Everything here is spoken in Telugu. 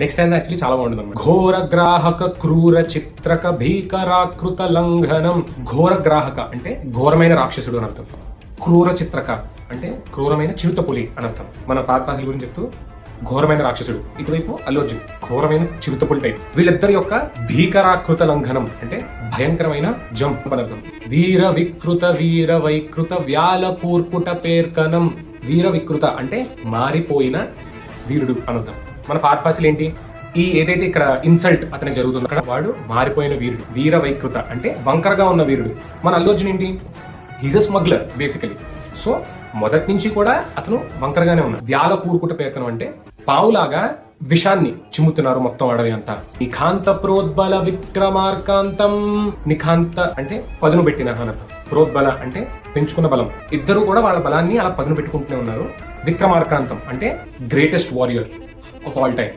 నెక్స్ట్ టైం యాక్చువల్లీ చాలా బాగుంటుంది అనమాట. ఘోర గ్రాహక క్రూర చిత్రక భీకరాకృత లంఘనం. ఘోర గ్రాహక అంటే ఘోరమైన రాక్షసుడు అని అర్థం. క్రూర చిత్రక అంటే క్రూరమైన చిరుతపులి అని అర్థం. మన ఫాసిల్ గురించి చెప్తూ ఘోరమైన రాక్షసుడు, ఇటువైపు అల్లు అర్జున్ ఘోరమైన చిరుతపులి టైప్. వీళ్ళిద్దరి యొక్క భీకరాకృత లంఘనం అంటే భయంకరమైన జంప్ అని అర్థం. వీర వికృత వీర వైకృత వ్యాల కూర్పుట పేర్కనం. వీర వికృత అంటే మారిపోయిన వీరుడు అని అర్థం. మన ఫాసిల్ ఏంటి, ఈ ఏదైతే ఇక్కడ ఇన్సల్ట్ అతనికి జరుగుతుందో అక్కడ వాడు మారిపోయిన వీరుడు. వీర వైకృత అంటే వంకరగా ఉన్న వీరుడు. మన అల్లు అర్జున్ ఏంటి, he's a smuggler basically. So మొదటి నుంచి కూడా అతను వంకరగానే ఉన్నాడు. వ్యాల కూరుకుట పేర్కనం అంటే పావులాగా విషాన్ని చిమ్ముతున్నారు మొత్తం అడవి అంతా. నిఖాంత ప్రోద్బల విక్రమార్కాంతం. నిఖాంత అంటే పదును పెట్టిన అర్థం. ప్రోద్బల అంటే పెంచుకున్న బలం. ఇద్దరు కూడా వాళ్ళ బలాన్ని అలా పదును పెట్టుకుంటూనే ఉన్నారు. విక్రమార్కాంతం అంటే greatest warrior of all time.